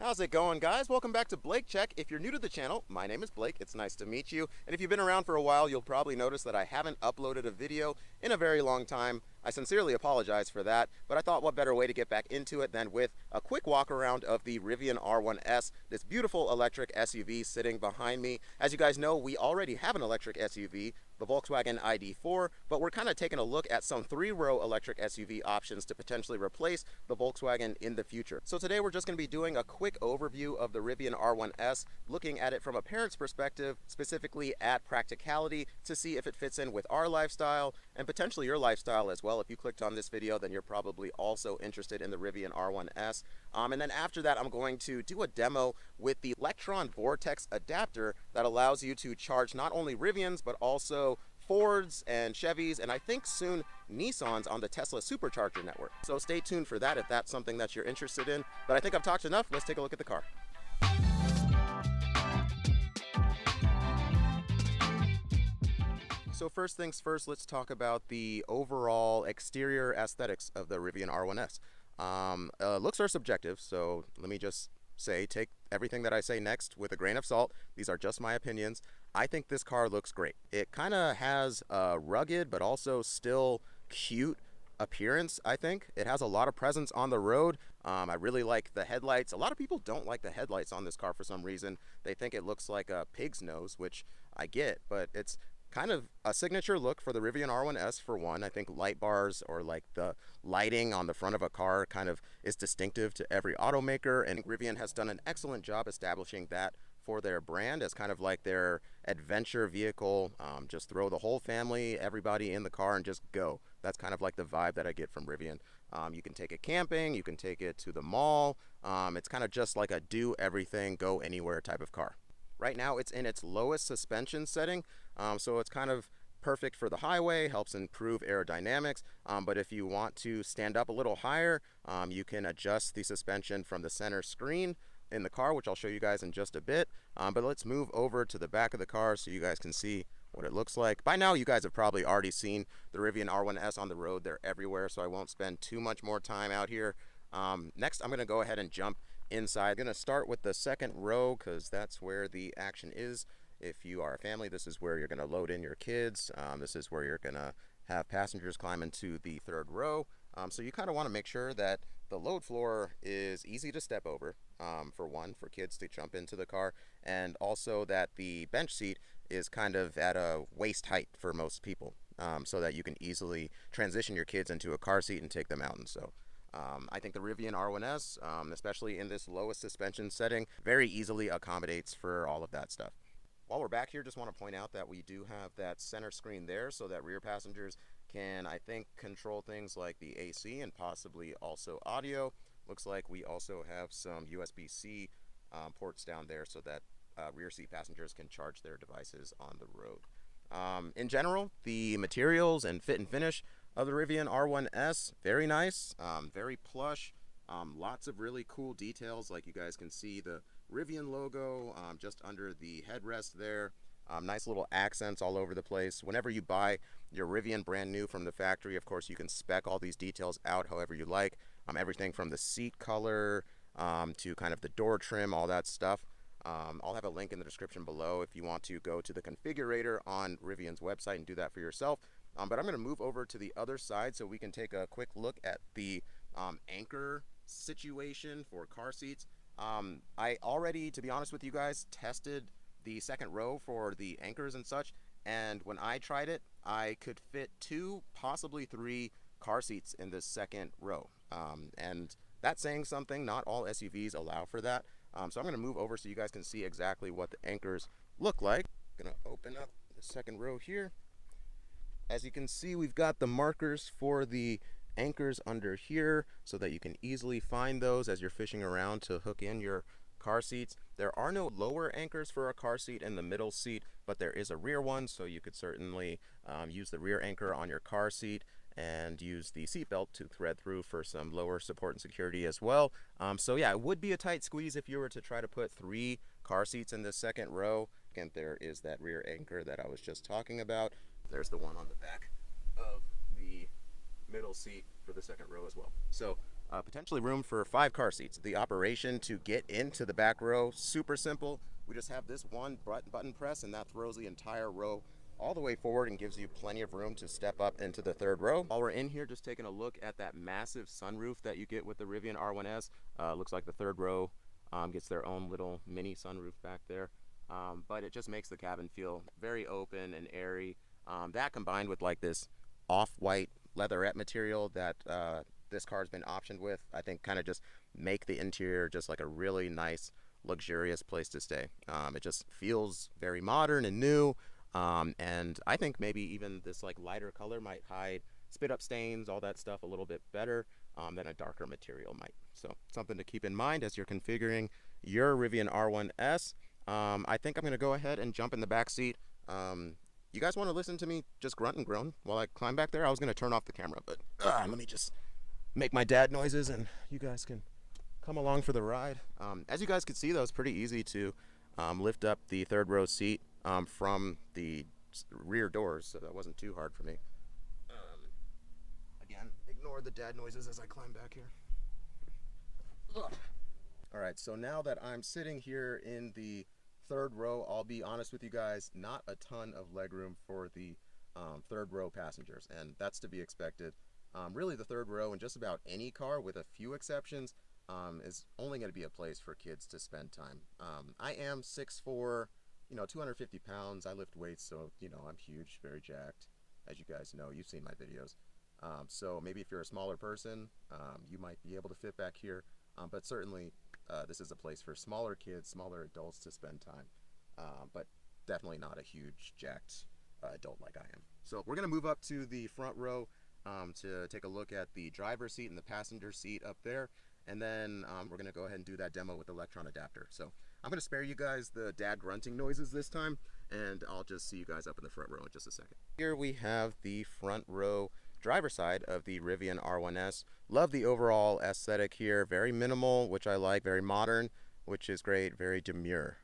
How's it going, guys? Welcome back to Blake Check. If you're new to the channel, my name is Blake. It's nice to meet you. And if you've been around for a while, you'll probably notice that I haven't uploaded a video in a very long time. I sincerely apologize for that, but I thought what better way to get back into it than with a quick walk around of the Rivian R1S, this beautiful electric SUV sitting behind me. As you guys know, we already have an electric SUV, the Volkswagen ID.4, but we're kind of taking a look at some three-row electric SUV options to potentially replace the Volkswagen in the future. So today we're just going to be doing a quick overview of the Rivian R1S, looking at it from a parent's perspective, specifically at practicality, to see if it fits in with our lifestyle and potentially your lifestyle as well. If you clicked on this video, then you're probably also interested in the Rivian R1S. And then after that, I'm going to do a demo with the Lectron Vortex adapter that allows you to charge not only Rivians, but also Fords and Chevys, and I think soon Nissans on the Tesla Supercharger network. So stay tuned for that if that's something that you're interested in. But I think I've talked enough. Let's take a look at the car. So first things first, let's talk about the overall exterior aesthetics of the Rivian R1S. Looks are subjective, so let me just say, take everything that I say next with a grain of salt. These are just my opinions. I think this car looks great. It kind of has a rugged but also still cute appearance. I think it has a lot of presence on the road. I really like the headlights. A lot of people don't like the headlights on this car for some reason. They think it looks like a pig's nose, which I get, but it's kind of a signature look for the Rivian R1S for one. I think light bars or like the lighting on the front of a car kind of is distinctive to every automaker, and Rivian has done an excellent job establishing that for their brand as kind of like their adventure vehicle. Just throw the whole family, everybody in the car and just go. That's kind of like the vibe that I get from Rivian. You can take it camping, you can take it to the mall. It's kind of just like a do everything, go anywhere type of car. Right now it's in its lowest suspension setting, so it's kind of perfect for the highway, helps improve aerodynamics, but if you want to stand up a little higher, you can adjust the suspension from the center screen in the car, which I'll show you guys in just a bit. But let's move over to the back of the car so you guys can see what it looks like. By now you guys have probably already seen the Rivian R1S on the road. They're everywhere, so I won't spend too much more time out here. Next I'm going to go ahead and jump inside. I'm going to start with the second row because that's where the action is. If you are a family, this is where you're going to load in your kids. This is where you're going to have passengers climb into the third row. So you kind of want to make sure that the load floor is easy to step over, for one, for kids to jump into the car, and also that the bench seat is kind of at a waist height for most people, so that you can easily transition your kids into a car seat and take them out. And so I think the Rivian R1S, especially in this lowest suspension setting, very easily accommodates for all of that stuff. While we're back here, just want to point out that we do have that center screen there so that rear passengers can, I think, control things like the AC and possibly also audio. Looks like we also have some USB-C ports down there so that rear seat passengers can charge their devices on the road. In general, the materials and fit and finish of the Rivian R1S, very nice, very plush, lots of really cool details, like you guys can see the Rivian logo just under the headrest there. Nice little accents all over the place. Whenever you buy your Rivian brand new from the factory, of course you can spec all these details out however you like. Everything from the seat color to kind of the door trim, all that stuff. I'll have a link in the description below if you want to go to the configurator on Rivian's website and do that for yourself. But I'm going to move over to the other side so we can take a quick look at the anchor situation for car seats. I already, to be honest with you guys, tested the second row for the anchors and such, and when I tried it, I could fit 2, possibly 3 car seats in this second row. And that's saying something. Not all SUVs allow for that. So I'm going to move over so you guys can see exactly what the anchors look like. I'm going to open up the second row here. As you can see, we've got the markers for the anchors under here so that you can easily find those as you're fishing around to hook in your car seats. There are no lower anchors for a car seat in the middle seat, but there is a rear one, so you could certainly use the rear anchor on your car seat and use the seat belt to thread through for some lower support and security as well. So yeah, it would be a tight squeeze if you were to try to put 3 car seats in the second row. Again, there is that rear anchor that I was just talking about. There's the one on the back of the middle seat for the second row as well. So Potentially room for 5 car seats. The operation to get into the back row, super simple. We just have this one button press, and that throws the entire row all the way forward and gives you plenty of room to step up into the 3rd row. While we're in here, just taking a look at that massive sunroof that you get with the Rivian R1S. Looks like the 3rd row gets their own little mini sunroof back there. But it just makes the cabin feel very open and airy. That combined with like this off-white leatherette material that this car's been optioned with, I think kind of just make the interior just like a really nice, luxurious place to stay. It just feels very modern and new. And I think maybe even this like lighter color might hide spit up stains, all that stuff a little bit better than a darker material might. So something to keep in mind as you're configuring your Rivian R1S. I think I'm going to go ahead and jump in the back seat. You guys want to listen to me just grunt and groan while I climb back there? I was going to turn off the camera, but let me just make my dad noises and you guys can come along for the ride. As you guys can see, though, it's pretty easy to lift up the 3rd row seat from the rear doors, so that wasn't too hard for me. Again, ignore the dad noises as I climb back here. Ugh. All right, so now that I'm sitting here in the 3rd row, I'll be honest with you guys, not a ton of legroom for the 3rd row passengers, and that's to be expected. Really, the 3rd row in just about any car, with a few exceptions, is only going to be a place for kids to spend time. I am 6'4", 250 pounds. I lift weights, so, I'm huge, very jacked. As you guys know, you've seen my videos. So maybe if you're a smaller person, you might be able to fit back here. But certainly, this is a place for smaller kids, smaller adults to spend time. But definitely not a huge, jacked adult like I am. So we're going to move up to the front row to take a look at the driver's seat and the passenger seat up there. And then we're going to go ahead and do that demo with the Lectron adapter. So I'm going to spare you guys the dad grunting noises this time, and I'll just see you guys up in the front row in just a second. Here we have the front row driver side of the Rivian R1S. Love the overall aesthetic here. Very minimal, which I like. Very modern, which is great. Very demure,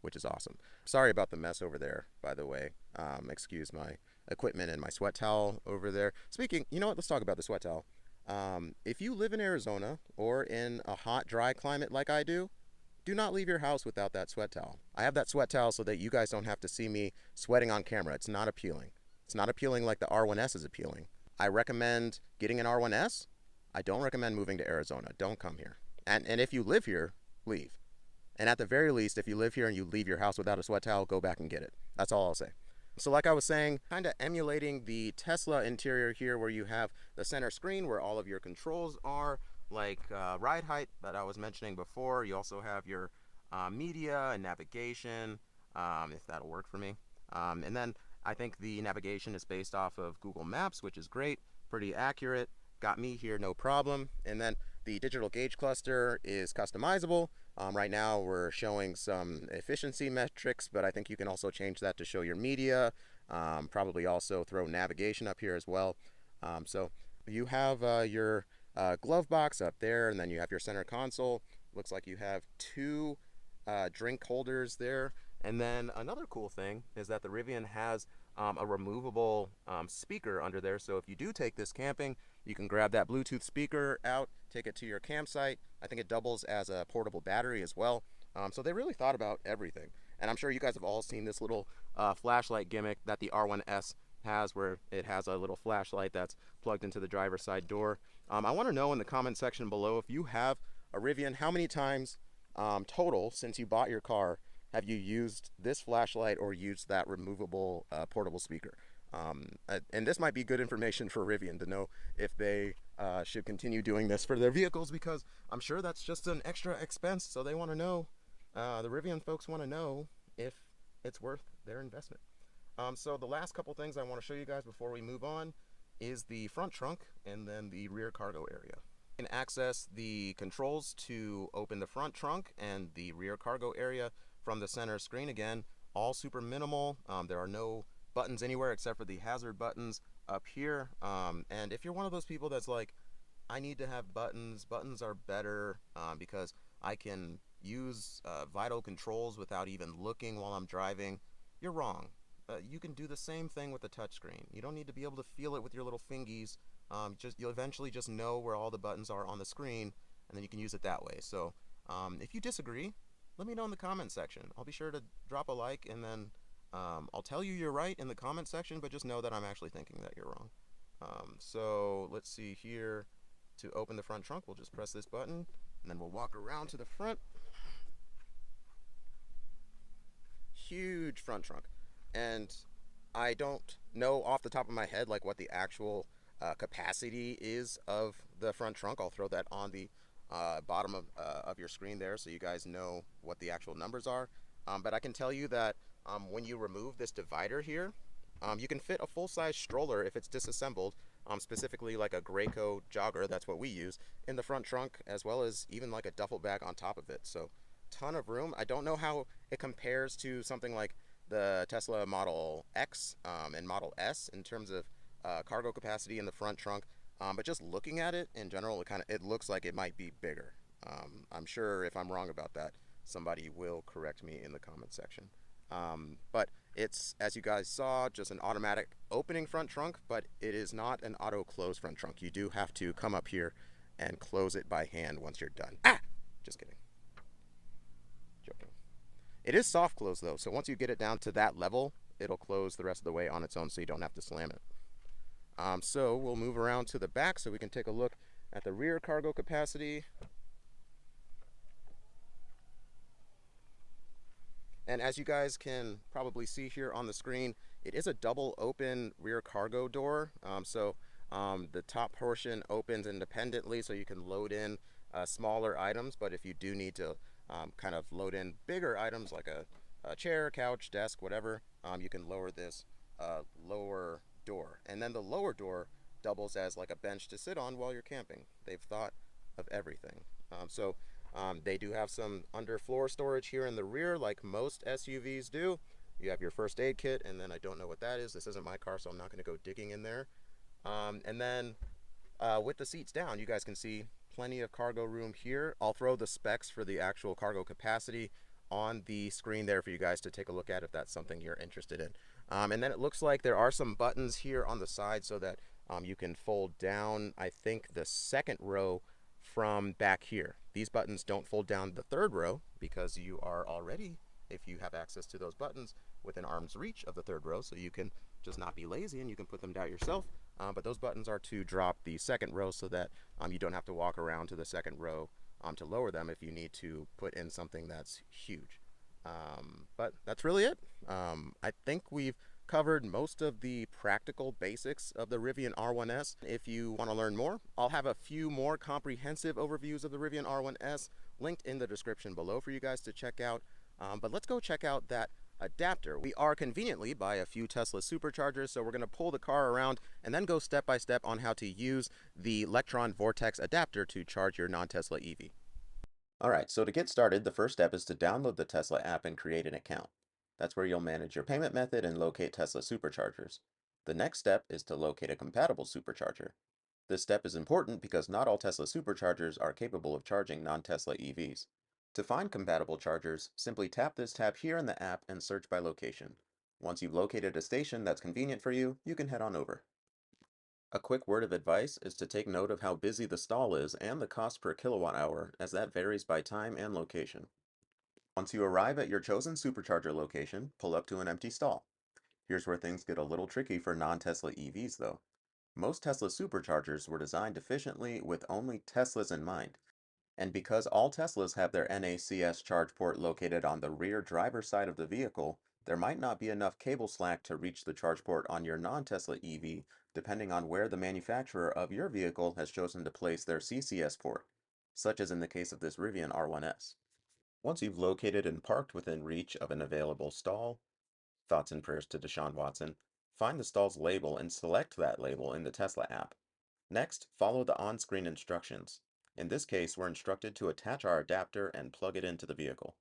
which is awesome. Sorry about the mess over there, by the way. Excuse my equipment and my sweat towel over there. Speaking, you know what? Let's talk about the sweat towel. If you live in Arizona or in a hot, dry climate like I do not leave your house without that sweat towel. I have that sweat towel so that you guys don't have to see me sweating on camera. It's not appealing. It's not appealing like the R1S is appealing. I recommend getting an R1S. I don't recommend moving to Arizona. Don't come here. And if you live here, leave. And at the very least, if you live here and you leave your house without a sweat towel, go back and get it. That's all I'll say. So like I was saying, kind of emulating the Tesla interior here, where you have the center screen where all of your controls are, like ride height that I was mentioning before. You also have your media and navigation, if that'll work for me. And then I think the navigation is based off of Google Maps, which is great, pretty accurate. Got me here, no problem. And then the digital gauge cluster is customizable. Right now we're showing some efficiency metrics, but I think you can also change that to show your media. Probably also throw navigation up here as well. So you have your glove box up there, and then you have your center console. Looks like you have 2 drink holders there. And then another cool thing is that the Rivian has a removable speaker under there. So if you do take this camping, you can grab that Bluetooth speaker out, take it to your campsite. I think it doubles as a portable battery as well. So they really thought about everything. And I'm sure you guys have all seen this little flashlight gimmick that the R1S has, where it has a little flashlight that's plugged into the driver's side door. I want to know in the comment section below, if you have a Rivian, how many times total since you bought your car have you used this flashlight or used that removable portable speaker? And this might be good information for Rivian to know if they should continue doing this for their vehicles, because I'm sure that's just an extra expense. So they want to know, the Rivian folks want to know if it's worth their investment. So the last couple things I want to show you guys before we move on is the front trunk and then the rear cargo area. You can access the controls to open the front trunk and the rear cargo area from the center screen. Again, all super minimal. There are no buttons anywhere except for the hazard buttons up here. And if you're one of those people that's like, I need to have buttons are better because I can use vital controls without even looking while I'm driving, you're wrong. You can do the same thing with the touchscreen. You don't need to be able to feel it with your little fingies You'll eventually just know where all the buttons are on the screen, and then you can use it that way. So if you disagree, let me know in the comment section. I'll be sure to drop a like, and then I'll tell you you're right in the comment section, but just know that I'm actually thinking that you're wrong. So let's see here. To open the front trunk, we'll just press this button, and then we'll walk around to the front. Huge front trunk. And I don't know off the top of my head like what the actual capacity is of the front trunk. I'll throw that on the bottom of your screen there so you guys know what the actual numbers are. But I can tell you that when you remove this divider here, you can fit a full-size stroller if it's disassembled, specifically like a Graco jogger, that's what we use, in the front trunk, as well as even like a duffel bag on top of it. So ton of room. I don't know how it compares to something like the Tesla Model X and Model S in terms of cargo capacity in the front trunk. But just looking at it in general, it looks like it might be bigger. I'm sure if I'm wrong about that, somebody will correct me in the comment section. But it's, as you guys saw, just an automatic opening front trunk, but it is not an auto close front trunk. You do have to come up here and close it by hand once you're done. Ah! Just kidding. Joking. It is soft close though, so once you get it down to that level, it'll close the rest of the way on its own so you don't have to slam it. So we'll move around to the back so we can take a look at the rear cargo capacity. And as you guys can probably see here on the screen, it is a double open rear cargo door. The top portion opens independently so you can load in smaller items, but if you do need to kind of load in bigger items like a chair, couch, desk, whatever, you can lower this lower door. And then the lower door doubles as like a bench to sit on while you're camping. They've thought of everything. They do have some underfloor storage here in the rear like most SUVs do. You have your first aid kit, and then I don't know what that is. This isn't my car, so I'm not going to go digging in there. And then with the seats down, you guys can see plenty of cargo room here. I'll throw the specs for the actual cargo capacity on the screen there for you guys to take a look at if that's something you're interested in. And then it looks like there are some buttons here on the side so that you can fold down, I think, the second row from back here. These buttons don't fold down the third row because you are already, if you have access to those buttons, within arm's reach of the third row, so you can just not be lazy and you can put them down yourself. But those buttons are to drop the second row so that you don't have to walk around to the second row to lower them if you need to put in something that's huge. But that's really it. I think we've covered most of the practical basics of the Rivian R1S. If you want to learn more, I'll have a few more comprehensive overviews of the Rivian R1S linked in the description below for you guys to check out. But let's go check out that adapter. We are conveniently by a few Tesla Superchargers, so we're going to pull the car around and then go step by step on how to use the Lectron Vortex adapter to charge your non-Tesla EV. Alright, so to get started, the first step is to download the Tesla app and create an account. That's where you'll manage your payment method and locate Tesla Superchargers. The next step is to locate a compatible supercharger. This step is important because not all Tesla Superchargers are capable of charging non-Tesla EVs. To find compatible chargers, simply tap this tab here in the app and search by location. Once you've located a station that's convenient for you, you can head on over. A quick word of advice is to take note of how busy the stall is and the cost per kilowatt hour, as that varies by time and location. Once you arrive at your chosen supercharger location, pull up to an empty stall. Here's where things get a little tricky for non-Tesla EVs though. Most Tesla superchargers were designed efficiently with only Teslas in mind. And because all Teslas have their NACS charge port located on the rear driver's side of the vehicle, there might not be enough cable slack to reach the charge port on your non-Tesla EV, depending on where the manufacturer of your vehicle has chosen to place their CCS port, such as in the case of this Rivian R1S. Once you've located and parked within reach of an available stall, thoughts and prayers to Deshaun Watson, find the stall's label and select that label in the Tesla app. Next, follow the on-screen instructions. In this case, we're instructed to attach our adapter and plug it into the vehicle.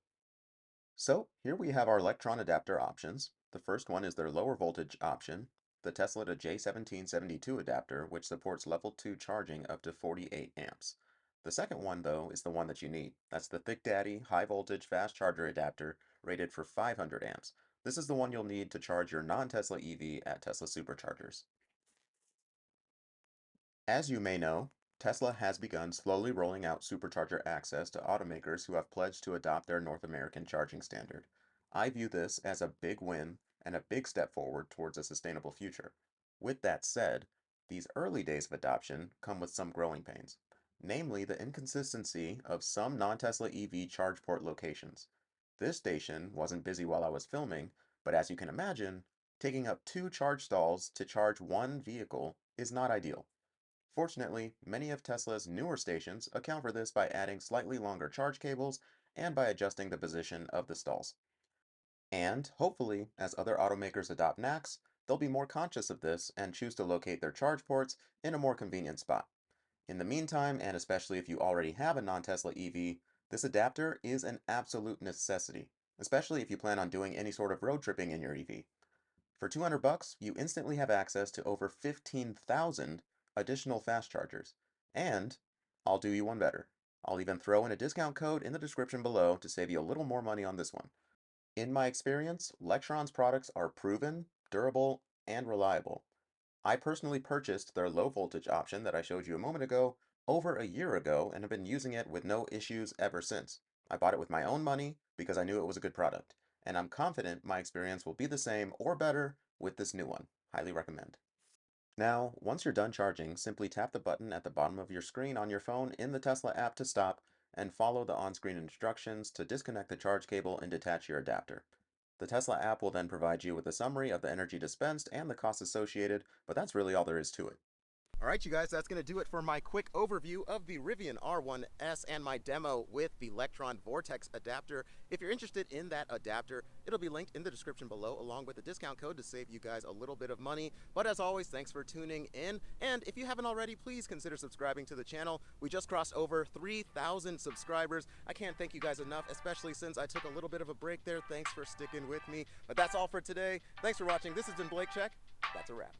So, here we have our Electron adapter options. The first one is their lower voltage option, the Tesla to J1772 adapter, which supports level 2 charging up to 48 amps. The second one, though, is the one that you need. That's the Thick Daddy high voltage fast charger adapter rated for 500 amps. This is the one you'll need to charge your non-Tesla EV at Tesla Superchargers. As you may know, Tesla has begun slowly rolling out supercharger access to automakers who have pledged to adopt their North American charging standard. I view this as a big win and a big step forward towards a sustainable future. With that said, these early days of adoption come with some growing pains, namely the inconsistency of some non-Tesla EV charge port locations. This station wasn't busy while I was filming, but as you can imagine, taking up two charge stalls to charge one vehicle is not ideal. Fortunately, many of Tesla's newer stations account for this by adding slightly longer charge cables and by adjusting the position of the stalls. And hopefully, as other automakers adopt NACS, they'll be more conscious of this and choose to locate their charge ports in a more convenient spot. In the meantime, and especially if you already have a non-Tesla EV, this adapter is an absolute necessity, especially if you plan on doing any sort of road tripping in your EV. For 200 bucks, you instantly have access to over 15,000 additional fast chargers. And I'll do you one better. I'll even throw in a discount code in the description below to save you a little more money on this one. In my experience, Lectron's products are proven, durable, and reliable. I personally purchased their low voltage option that I showed you a moment ago over a year ago and have been using it with no issues ever since. I bought it with my own money because I knew it was a good product, and I'm confident my experience will be the same or better with this new one. Highly recommend. Now, once you're done charging, simply tap the button at the bottom of your screen on your phone in the Tesla app to stop and follow the on-screen instructions to disconnect the charge cable and detach your adapter. The Tesla app will then provide you with a summary of the energy dispensed and the costs associated, but that's really all there is to it. All right, you guys, that's going to do it for my quick overview of the Rivian R1S and my demo with the Lectron Vortex adapter. If you're interested in that adapter, it'll be linked in the description below along with the discount code to save you guys a little bit of money. But as always, thanks for tuning in. And if you haven't already, please consider subscribing to the channel. We just crossed over 3,000 subscribers. I can't thank you guys enough, especially since I took a little bit of a break there. Thanks for sticking with me. But that's all for today. Thanks for watching. This has been Blake Check. That's a wrap.